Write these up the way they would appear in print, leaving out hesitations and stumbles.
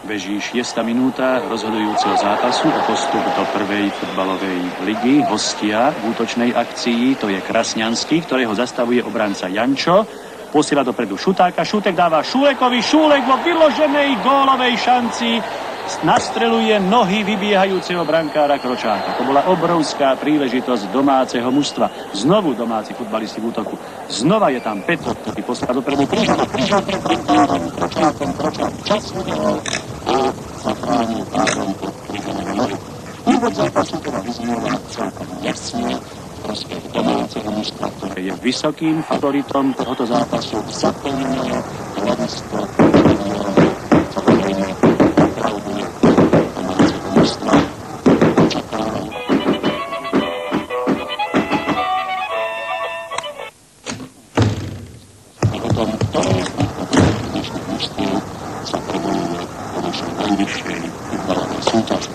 Beží 6. minúta rozhodujúceho zápasu o postup do prvej futbalovej ligy. Hostia v útočnej akcii, to je Krasňanský, ktorého zastavuje obranca Jančo. Posiela dopredu Šutáka, Šutek dáva Šulekovi, Šulek vo vyloženej gólovej šanci nastreluje nohy vybiehajúceho brankára Kročáka. To bola obrovská príležitosť domáceho mužstva. Znovu domáci futbalisti v útoku. Znova je tam Petr, ktorý posiela dopredu Kryžana pred brankárom Kročákom, časný gól a zachránil pádom pod Kryžanom nohy. Úvod zápasu teda vyznieva celkom jasne prospech domáceho mužstva, ktoré je vysokým favoritom tohoto zápasu. Zaplnené hľadisko samozrejme opravduje domáceho mužstva. Očakávam. A potom ktoré dnešných mužstiev sa prebojuje po našej najvyššej futbalovej súťaži.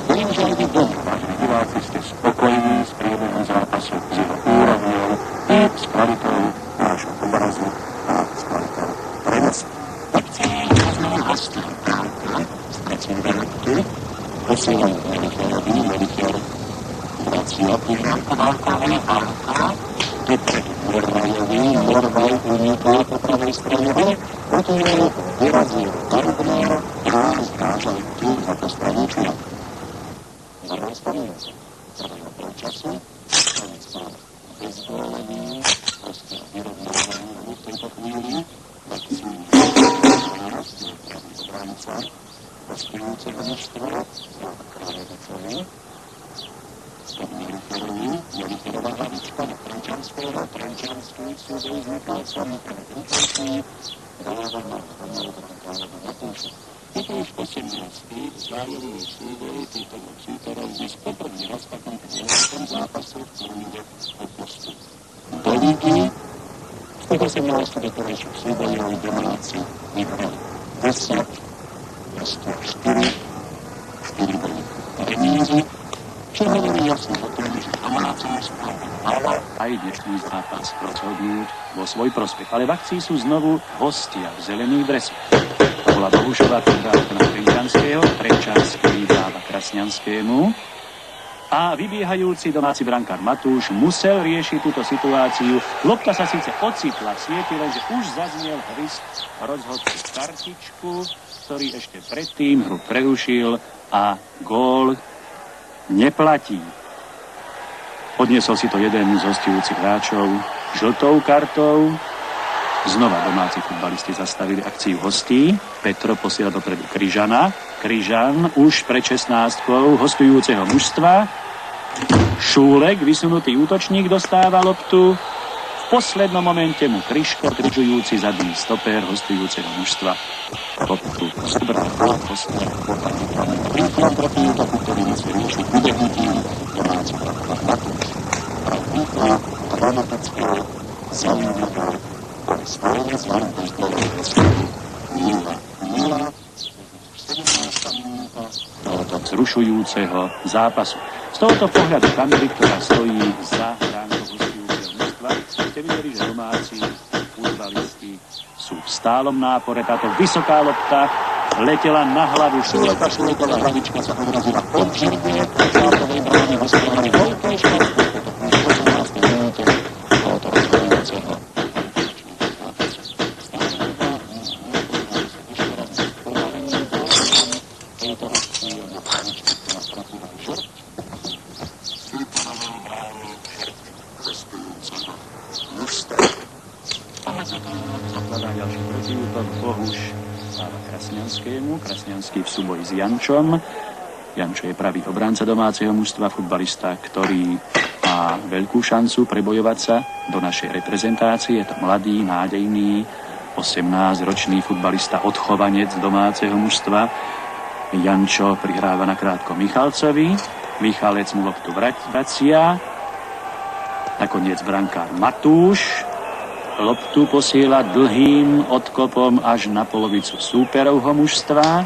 Verím, že aj vy doma, vážení diváci, ste spokojní s priebehom zápasu, s jeho úrovňou i s kvalitou nášho obrazu a s kvalitou prenosu. Tak cieľ znovu hostí Pálka z Trecím Verotky, posielajú Melicherovi, Melicher vracia prihrávku Válkovi, Válka, dopredu Morvajovi, Morvaj unikol po pravej strane, ale otvoril vyrazil Karubner a zdrážali tu za postavú čuľa. Zahrávstavíme sa prvého polčasu, koniec mal bezgólový, proste vyrovnávaný v tejto chvíli, akciu Váras, je pravý obranca, hostujúceho mužstva, Slava Krajevicovi, Stav Melicherovi, Melicherová hlavička na Trenčanského, Trenčanský súboj vzniká samotný útočný, dáva na Ronaldo Brankárovi Matúša. Je to už 18. zájemný súboj týchto dvoch súperov dnes poprvý raz v takomto veľkom zápase, v ktorom ide o postup do lígy. Z tých 18 doterajších súbojov domáci vyhrali 10, proste 4 boli remízy, čo hovorí jasne o tom, že domáci správne málo. Aj dnešný zápas rozhodnúť vo svoj prospech, ale v akcii sú znovu hostia v zelených dresoch. To bola Bohušová prihrávka na Trenčanského, Trenčanský dáva Krasňanskému a vybiehajúci domáci brankár Matúš musel riešiť túto situáciu. Lopta sa síce ocitla v sieti, lenže už zaznel hvist rozhodcu kartičku, ktorý ešte predtým hru prerušil a gól neplatí. Odniesol si to jeden z hostujúcich hráčov žltou kartou. Znova domáci futbalisti zastavili akciu hostí. Petro posiela dopredu Kryžana. Kryžan už pred 16-kou hostujúceho mužstva. Šúlek, vysunutý útočník, dostáva loptu. V poslednom momente mu Kryško, križujúci zadný stoper hostujúceho mužstva, loptu zobral hostia. Rýchlo proti útoku, ktorý musí riešiť vybehnutím domáci brankár Matúš. A rýchlo, dramatické, zaujímavé, ale stále zvlášť bezgólovej výsledky 0-0. 17. minúta tohoto vzrušujúceho zápasu. Z tohoto pohľadu kamery, ktorá stojí za bránkou hostujúceho mužstva, ste videli, že domáci futbalisti sú v stálom nápore. Táto vysoká lopta letela na hlavu Šuleka. Šuleková hlavička sa odrazila pod žrbie Čákovej brány hospodári veľkej šťastky. V 18. minúte tohoto rozhodujúceho Bohuš dáva Krasňanskému. Krasňanský v súboji s Jančom. Jančo je pravý obranca domáceho mužstva, futbalista, ktorý má veľkú šancu prebojovať sa do našej reprezentácie. Je to mladý, nádejný, 18-ročný futbalista, odchovanec domáceho mužstva. Jančo prihráva nakrátko Michalcovi. Michalec mu loptu vracia. Nakoniec brankár Matúš loptu posiela dlhým odkopom až na polovicu súperovho mužstva.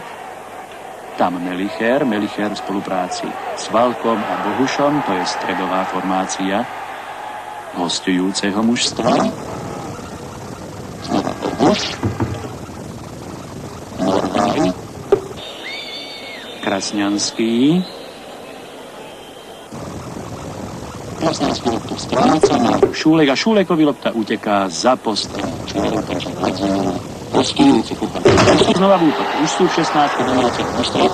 Tam Melicher v spolupráci s Valkom a Bohušom, to je stredová formácia hostujúceho mužstva. Znova Bohuš, Morvaj, Krasňanský. Krasňanský loptu stráca na Šúlek a Šúlekovi lopta uteká za postrel. Hostujúci futbal. Znova v útok. Už sú v 16. Domáce mužstvo.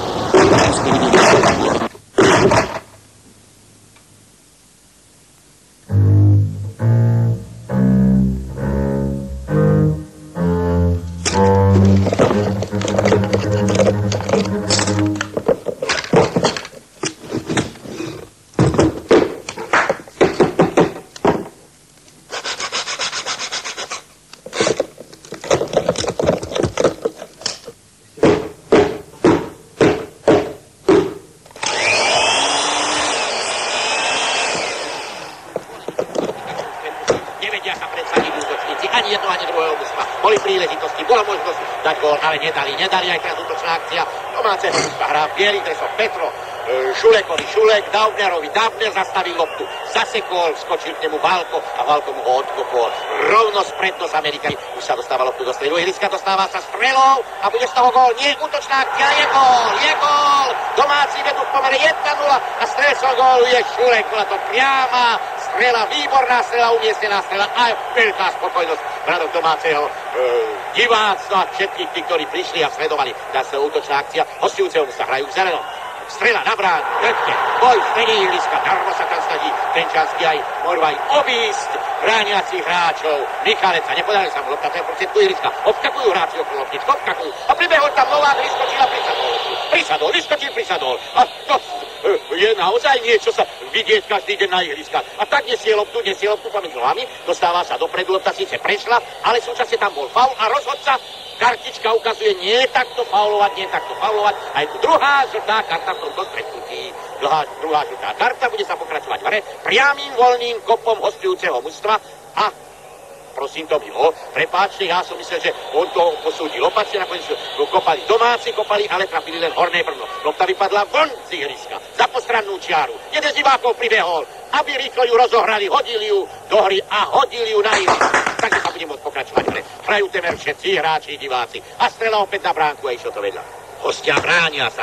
Ani jedno, ani druhého mužstva. Boli príležitosti, bola možnosť dať gól, ale nedali aj teraz útočná akcia. Domáceho mužstva hrá v bielých dresoch Petro, Šulekovi, Šulek, Daubnerovi, Daubner zastavil loptu, zasekol, skočil k nemu Válko a Válko mu ho odkopol. Rovno sprednosť Amerikani. Už sa dostáva loptu do stredu ihriska, dostáva sa strelou a bude z toho gól. Nie, útočná akcia, je gól. Domáci vedú v pomere 1-0 a strelcom gólu je Šulek. Bola to priama strela, výborná strela, umiestnená strela a veľká spokojnosť hradov domáceho diváctva a všetkých tých, ktorí prišli a sledovali. Dá sa útočná akcia, hostujúceho sa hrajú v zelenom. Strela na bránu, pekne, boj v strede ihriska, darmo sa tam snaží Tenčanský aj Morvaj obísť brániacich hráčov. Michaleca, nepodarili sa mu lopta, to je proste tu ihriska, obskakujú hráči okolo loptičku, obskakujú a pribehol tam Novák, vyskočil a prisadol. A to je naozaj niečo sa vidieť každý deň na ihriskách. A tak nesie loptu pomedzi nohami, dostáva sa dopredu, lopta síce prešla, ale súčasne tam bol faul a rozhodca kartička ukazuje nie takto faulovať. A je tu druhá žltá karta v tomto stretnutí. Druhá žltá karta, bude sa pokračovať v hre priamým voľným kopom hostujúceho mužstva a prosím to mimo, prepáčte, ja som myslel, že on to posúdil opačne, nakoniec kopali domáci, ale trafili len horné brno. Lopta vypadla von z ihriska, za postrannú čiaru. Jeden z divákov pribehol, aby rýchlo ju rozohrali, hodili ju do hry a hodili ju na ihrisko. Takže sa bude môcť pokračovať v hre. Hrajú temer všetci hráči, diváci. A strela opäť na bránku a išlo to vedľa. Hostia bránia sa.